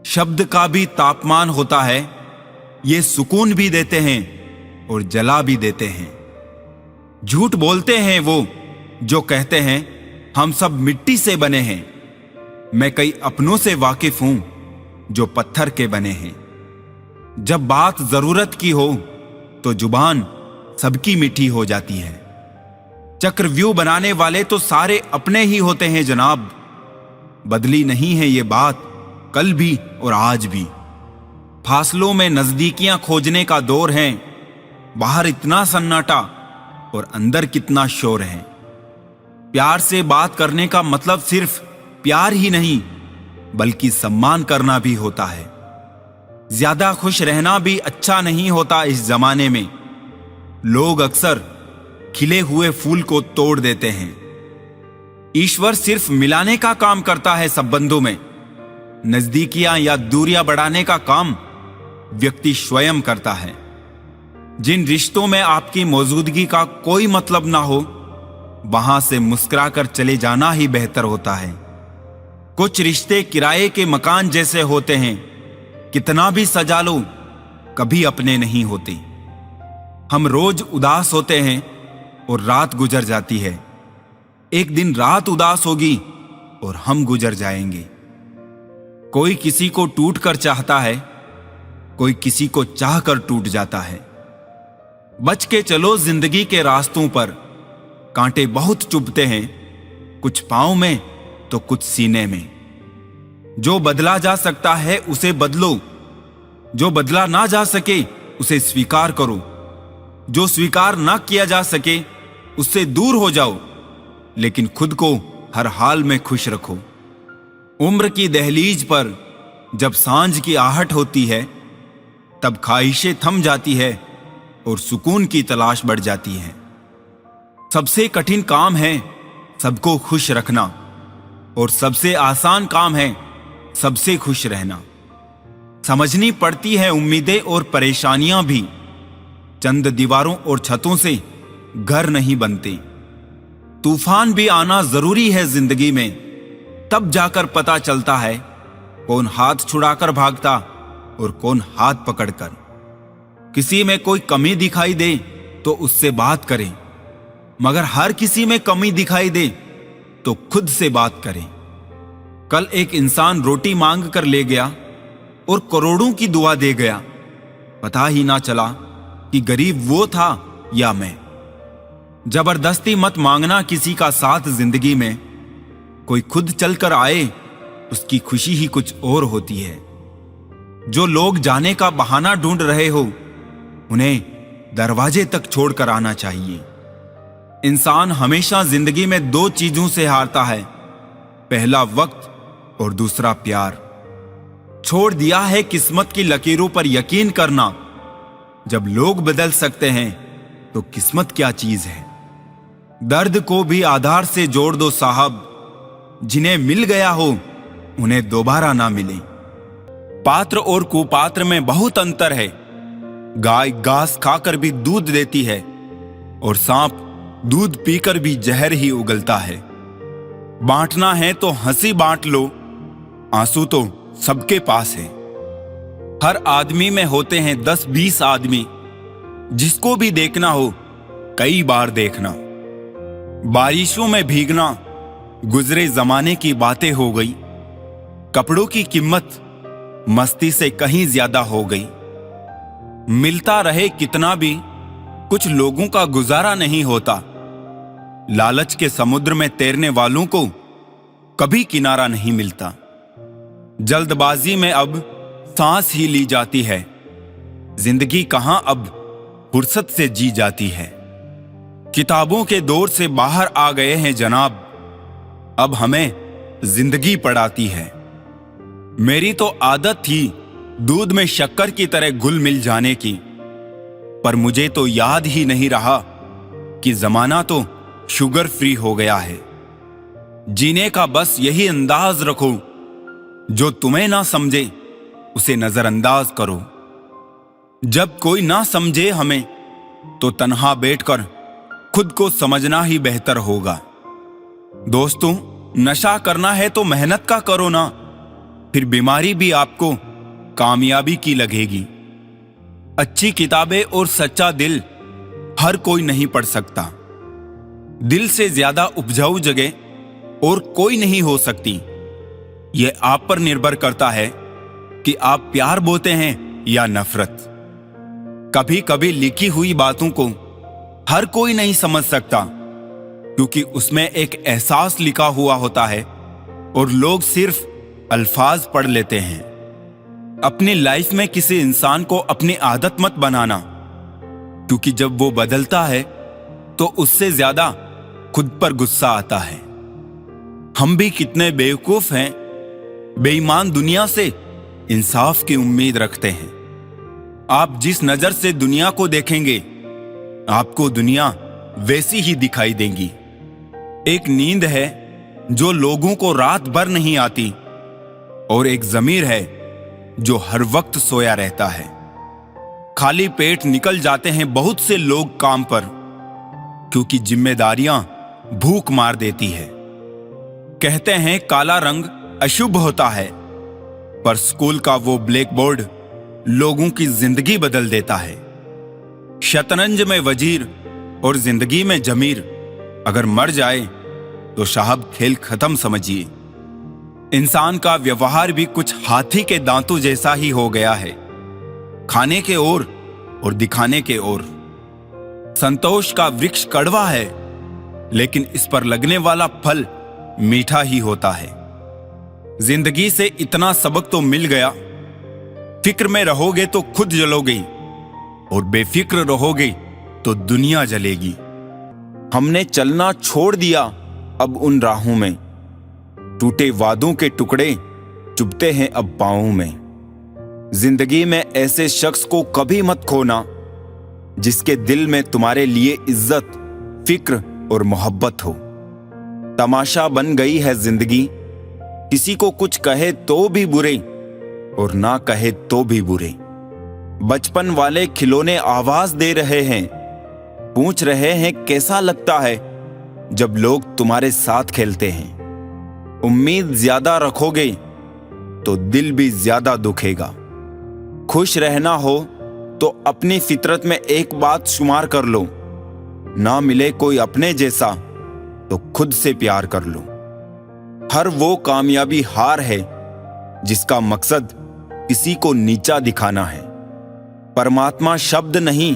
शब्द का भी तापमान होता है। ये सुकून भी देते हैं और जला भी देते हैं। झूठ बोलते हैं वो जो कहते हैं हम सब मिट्टी से बने हैं। मैं कई अपनों से वाकिफ हूं जो पत्थर के बने हैं। जब बात जरूरत की हो तो जुबान सबकी मीठी हो जाती है। चक्रव्यूह बनाने वाले तो सारे अपने ही होते हैं जनाब। बदली नहीं है ये बात कल भी और आज भी। फासलों में नजदीकियां खोजने का दौर है। बाहर इतना सन्नाटा और अंदर कितना शोर है। प्यार से बात करने का मतलब सिर्फ प्यार ही नहीं बल्कि सम्मान करना भी होता है। ज्यादा खुश रहना भी अच्छा नहीं होता इस जमाने में। लोग अक्सर खिले हुए फूल को तोड़ देते हैं। ईश्वर सिर्फ मिलाने का काम करता है संबंधों में। नजदीकियां या दूरियां बढ़ाने का काम व्यक्ति स्वयं करता है। जिन रिश्तों में आपकी मौजूदगी का कोई मतलब ना हो वहां से मुस्कुराकर चले जाना ही बेहतर होता है। कुछ रिश्ते किराए के मकान जैसे होते हैं। कितना भी सजा लो कभी अपने नहीं होते। हम रोज उदास होते हैं और रात गुजर जाती है। एक दिन रात उदास होगी और हम गुजर जाएंगे। कोई किसी को टूट कर चाहता है, कोई किसी को चाह कर टूट जाता है। बच के चलो जिंदगी के रास्तों पर। कांटे बहुत चुभते हैं, कुछ पांव में तो कुछ सीने में। जो बदला जा सकता है उसे बदलो। जो बदला ना जा सके उसे स्वीकार करो। जो स्वीकार ना किया जा सके उससे दूर हो जाओ, लेकिन खुद को हर हाल में खुश रखो। उम्र की दहलीज पर जब सांझ की आहट होती है तब ख्वाहिशें थम जाती है और सुकून की तलाश बढ़ जाती है। सबसे कठिन काम है सबको खुश रखना और सबसे आसान काम है सबसे खुश रहना। समझनी पड़ती है उम्मीदें और परेशानियां भी। चंद दीवारों और छतों से घर नहीं बनते। तूफान भी आना जरूरी है जिंदगी में। तब जाकर पता चलता है कौन हाथ छुड़ाकर भागता और कौन हाथ पकड़कर। किसी में कोई कमी दिखाई दे तो उससे बात करें, मगर हर किसी में कमी दिखाई दे तो खुद से बात करें। कल एक इंसान रोटी मांग कर ले गया और करोड़ों की दुआ दे गया। पता ही ना चला कि गरीब वो था या मैं। जबरदस्ती मत मांगना किसी का साथ जिंदगी में। कोई खुद चलकर आए उसकी खुशी ही कुछ और होती है। जो लोग जाने का बहाना ढूंढ रहे हो उन्हें दरवाजे तक छोड़कर आना चाहिए। इंसान हमेशा जिंदगी में दो चीजों से हारता है, पहला वक्त और दूसरा प्यार। छोड़ दिया है किस्मत की लकीरों पर यकीन करना। जब लोग बदल सकते हैं तो किस्मत क्या चीज है। दर्द को भी आधार से जोड़ दो साहब। जिन्हें मिल गया हो उन्हें दोबारा ना मिले। पात्र और कुपात्र में बहुत अंतर है। गाय घास खाकर भी दूध देती है और सांप दूध पीकर भी जहर ही उगलता है। बांटना है तो हंसी बांट लो, आंसू तो सबके पास है। हर आदमी में होते हैं 10-20 आदमी। जिसको भी देखना हो कई बार देखना। बारिशों में भीगना गुजरे जमाने की बातें हो गई। कपड़ों की कीमत मस्ती से कहीं ज्यादा हो गई। मिलता रहे कितना भी कुछ लोगों का गुजारा नहीं होता। लालच के समुद्र में तैरने वालों को कभी किनारा नहीं मिलता। जल्दबाजी में अब सांस ही ली जाती है। जिंदगी कहां अब फुर्सत से जी जाती है। किताबों के दौर से बाहर आ गए हैं जनाब। अब हमें जिंदगी पढ़ाती है। मेरी तो आदत थी दूध में शक्कर की तरह घुल मिल जाने की, पर मुझे तो याद ही नहीं रहा कि जमाना तो शुगर फ्री हो गया है। जीने का बस यही अंदाज रखो, जो तुम्हें ना समझे उसे नजरअंदाज करो। जब कोई ना समझे हमें तो तन्हा बैठकर खुद को समझना ही बेहतर होगा। दोस्तों, नशा करना है तो मेहनत का करो ना। फिर बीमारी भी आपको कामयाबी की लगेगी। अच्छी किताबें और सच्चा दिल हर कोई नहीं पढ़ सकता। दिल से ज्यादा उपजाऊ जगह और कोई नहीं हो सकती। यह आप पर निर्भर करता है कि आप प्यार बोते हैं या नफरत। कभी कभी लिखी हुई बातों को हर कोई नहीं समझ सकता, क्योंकि उसमें एक एहसास लिखा हुआ होता है और लोग सिर्फ अल्फाज पढ़ लेते हैं। अपनी लाइफ में किसी इंसान को अपनी आदत मत बनाना, क्योंकि जब वो बदलता है तो उससे ज्यादा खुद पर गुस्सा आता है। हम भी कितने बेवकूफ हैं, बेईमान दुनिया से इंसाफ की उम्मीद रखते हैं। आप जिस नजर से दुनिया को देखेंगे, आपको दुनिया वैसी ही दिखाई देगी। एक नींद है जो लोगों को रात भर नहीं आती, और एक ज़मीर है जो हर वक्त सोया रहता है। खाली पेट निकल जाते हैं बहुत से लोग काम पर, क्योंकि जिम्मेदारियां भूख मार देती है। कहते हैं काला रंग अशुभ होता है, पर स्कूल का वो ब्लैक बोर्ड लोगों की जिंदगी बदल देता है। शतरंज में वजीर और जिंदगी में जमीर अगर मर जाए तो साहब खेल खत्म समझिए। इंसान का व्यवहार भी कुछ हाथी के दांतों जैसा ही हो गया है, खाने के ओर और दिखाने के ओर। संतोष का वृक्ष कड़वा है, लेकिन इस पर लगने वाला फल मीठा ही होता है। जिंदगी से इतना सबक तो मिल गया, फिक्र में रहोगे तो खुद जलोगे, और बेफिक्र रहोगे तो दुनिया जलेगी। हमने चलना छोड़ दिया अब उन राहों में, टूटे वादों के टुकड़े चुभते हैं अब पांवों में। जिंदगी में ऐसे शख्स को कभी मत खोना जिसके दिल में तुम्हारे लिए इज्जत, फिक्र और मोहब्बत हो। तमाशा बन गई है जिंदगी, किसी को कुछ कहे तो भी बुरे और ना कहे तो भी बुरे। बचपन वाले खिलौने आवाज दे रहे हैं, पूछ रहे हैं कैसा लगता है जब लोग तुम्हारे साथ खेलते हैं। उम्मीद ज्यादा रखोगे तो दिल भी ज्यादा दुखेगा। खुश रहना हो तो अपनी फितरत में एक बात शुमार कर लो, ना मिले कोई अपने जैसा तो खुद से प्यार कर लो। हर वो कामयाबी हार है जिसका मकसद किसी को नीचा दिखाना है। परमात्मा शब्द नहीं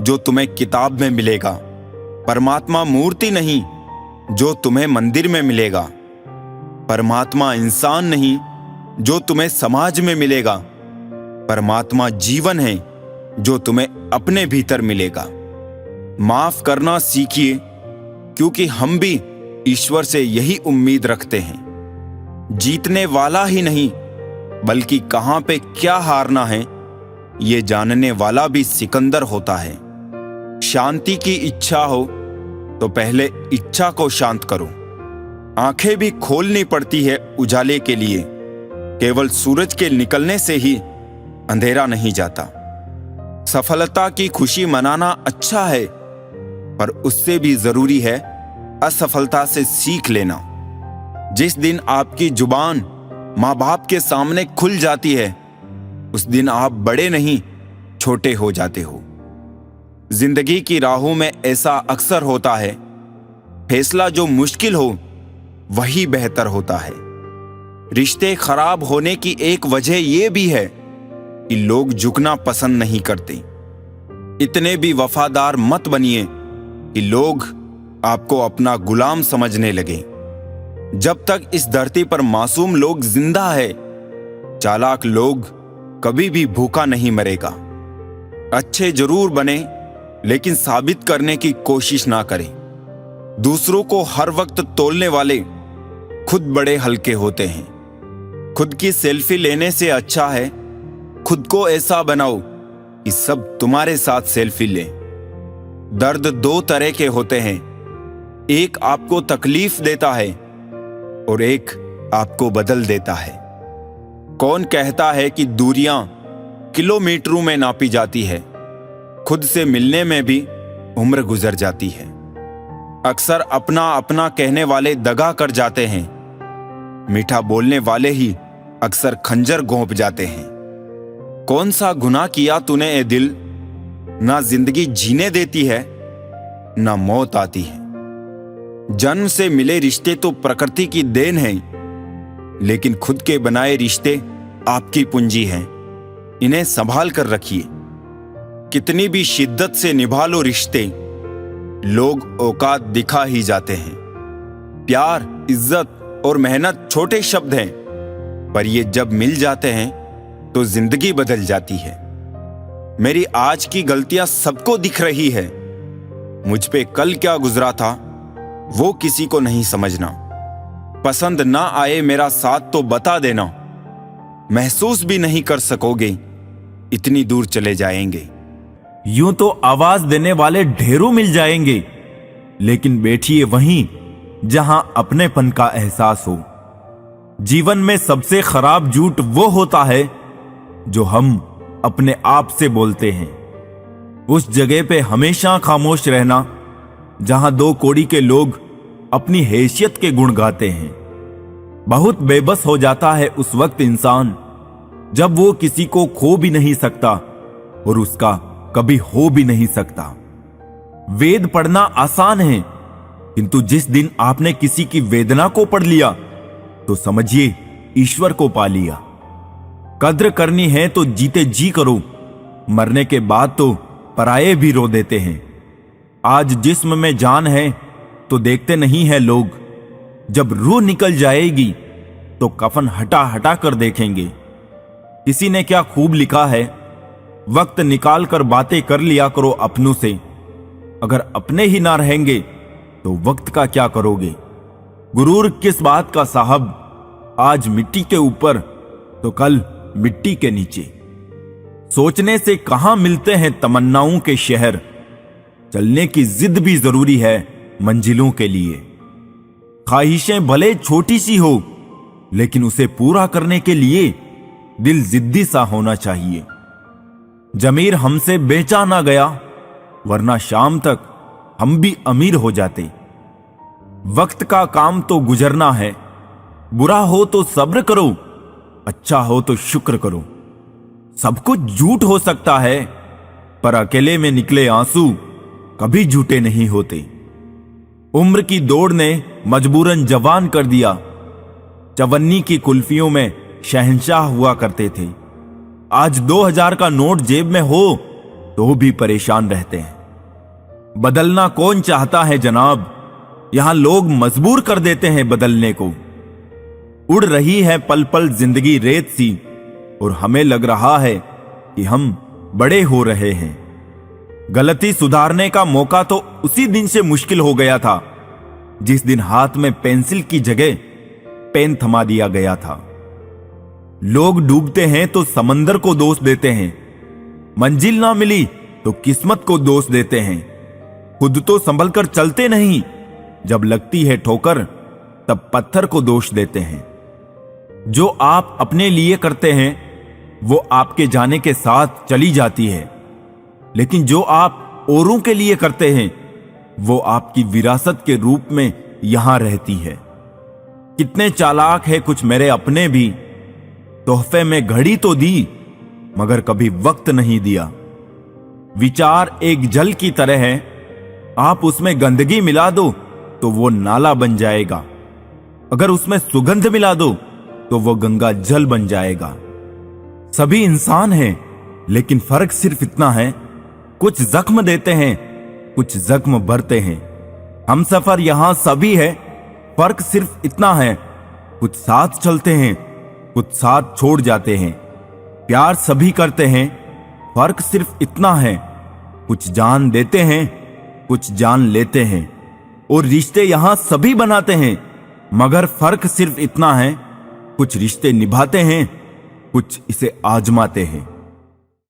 जो तुम्हें किताब में मिलेगा, परमात्मा मूर्ति नहीं जो तुम्हें मंदिर में मिलेगा, परमात्मा इंसान नहीं जो तुम्हें समाज में मिलेगा, परमात्मा जीवन है जो तुम्हें अपने भीतर मिलेगा। माफ करना सीखिए, क्योंकि हम भी ईश्वर से यही उम्मीद रखते हैं। जीतने वाला ही नहीं बल्कि कहां पे क्या हारना है ये जानने वाला भी सिकंदर होता है। शांति की इच्छा हो तो पहले इच्छा को शांत करो। आंखें भी खोलनी पड़ती है उजाले के लिए, केवल सूरज के निकलने से ही अंधेरा नहीं जाता। सफलता की खुशी मनाना अच्छा है, पर उससे भी जरूरी है असफलता से सीख लेना। जिस दिन आपकी जुबान माँ बाप के सामने खुल जाती है, उस दिन आप बड़े नहीं छोटे हो जाते हो। जिंदगी की राहों में ऐसा अक्सर होता है, फैसला जो मुश्किल हो वही बेहतर होता है। रिश्ते खराब होने की एक वजह यह भी है कि लोग झुकना पसंद नहीं करते। इतने भी वफादार मत बनिए कि लोग आपको अपना गुलाम समझने लगे। जब तक इस धरती पर मासूम लोग जिंदा है, चालाक लोग कभी भी भूखा नहीं मरेगा। अच्छे जरूर बने, लेकिन साबित करने की कोशिश ना करें। दूसरों को हर वक्त तोलने वाले खुद बड़े हल्के होते हैं। खुद की सेल्फी लेने से अच्छा है खुद को ऐसा बनाओ कि सब तुम्हारे साथ सेल्फी लें। दर्द दो तरह के होते हैं, एक आपको तकलीफ देता है और एक आपको बदल देता है। कौन कहता है कि दूरियां किलोमीटरों में नापी जाती है? खुद से मिलने में भी उम्र गुजर जाती है। अक्सर अपना अपना कहने वाले दगा कर जाते हैं, मीठा बोलने वाले ही अक्सर खंजर घोंप जाते हैं। कौन सा गुनाह किया तूने ए दिल, ना जिंदगी जीने देती है ना मौत आती है। जन्म से मिले रिश्ते तो प्रकृति की देन है, लेकिन खुद के बनाए रिश्ते आपकी पूंजी हैं। इन्हें संभाल कर रखिए। कितनी भी शिद्दत से निभा लो रिश्ते, लोग औकात दिखा ही जाते हैं। प्यार, इज्जत और मेहनत छोटे शब्द हैं, पर ये जब मिल जाते हैं तो जिंदगी बदल जाती है। मेरी आज की गलतियां सबको दिख रही है। मुझ पे कल क्या गुजरा था वो किसी को नहीं समझना। पसंद ना आए मेरा साथ तो बता देना। महसूस भी नहीं कर सकोगे, इतनी दूर चले जाएंगे। यूं तो आवाज देने वाले ढेरों मिल जाएंगे, लेकिन बैठिए वहीं जहां अपनेपन का एहसास हो। जीवन में सबसे खराब झूठ वो होता है जो हम अपने आप से बोलते हैं। उस जगह पे हमेशा खामोश रहना जहां दो कौड़ी के लोग अपनी हैसियत के गुण गाते हैं। बहुत बेबस हो जाता है उस वक्त इंसान जब वो किसी को खो भी नहीं सकता और उसका कभी हो भी नहीं सकता। वेद पढ़ना आसान है, किंतु जिस दिन आपने किसी की वेदना को पढ़ लिया तो समझिए ईश्वर को पा लिया। कद्र करनी है तो जीते जी करो, मरने के बाद तो पराये भी रो देते हैं। आज जिस्म में जान है तो देखते नहीं है लोग, जब रूह निकल जाएगी तो कफन हटा हटा कर देखेंगे। किसी ने क्या खूब लिखा है, वक्त निकाल कर बातें कर लिया करो अपनों से। अगर अपने ही ना रहेंगे तो वक्त का क्या करोगे। गुरूर किस बात का साहब, आज मिट्टी के ऊपर तो कल मिट्टी के नीचे। सोचने से कहां मिलते हैं तमन्नाओं के शहर। चलने की जिद भी जरूरी है मंजिलों के लिए। ख्वाहिशें भले छोटी सी हो, लेकिन उसे पूरा करने के लिए दिल जिद्दी सा होना चाहिए। जमीर हमसे बेचा ना गया, वरना शाम तक हम भी अमीर हो जाते। वक्त का काम तो गुजरना है। बुरा हो तो सब्र करो, अच्छा हो तो शुक्र करो। सब कुछ झूठ हो सकता है, पर अकेले में निकले आंसू कभी झूठे नहीं होते। उम्र की दौड़ ने मजबूरन जवान कर दिया। चवन्नी की कुल्फियों में शहंशाह हुआ करते थे। आज 2000 का नोट जेब में हो तो भी परेशान रहते हैं। बदलना कौन चाहता है जनाब, यहां लोग मजबूर कर देते हैं बदलने को। उड़ रही है पल पल जिंदगी रेत सी, और हमें लग रहा है कि हम बड़े हो रहे हैं। गलती सुधारने का मौका तो उसी दिन से मुश्किल हो गया था जिस दिन हाथ में पेंसिल की जगह पेन थमा दिया गया था। लोग डूबते हैं तो समंदर को दोष देते हैं, मंजिल ना मिली तो किस्मत को दोष देते हैं। खुद तो संभल कर चलते नहीं, जब लगती है ठोकर तब पत्थर को दोष देते हैं। जो आप अपने लिए करते हैं वो आपके जाने के साथ चली जाती है, लेकिन जो आप औरों के लिए करते हैं वो आपकी विरासत के रूप में यहां रहती है। कितने चालाक है कुछ मेरे अपने भी, तोहफे में घड़ी तो दी मगर कभी वक्त नहीं दिया। विचार एक जल की तरह है, आप उसमें गंदगी मिला दो तो वो नाला बन जाएगा। अगर उसमें सुगंध मिला दो तो वो गंगा जल बन जाएगा। सभी इंसान हैं, लेकिन फर्क सिर्फ इतना है, कुछ जख्म देते हैं, कुछ जख्म भरते हैं। हम सफर यहां सभी है, फर्क सिर्फ इतना है, कुछ साथ चलते हैं, कुछ साथ छोड़ जाते हैं। प्यार सभी करते हैं, फर्क सिर्फ इतना है, कुछ जान देते हैं, कुछ जान लेते हैं। और रिश्ते यहां सभी बनाते हैं, मगर फर्क सिर्फ इतना है, कुछ रिश्ते निभाते हैं, कुछ इसे आजमाते हैं।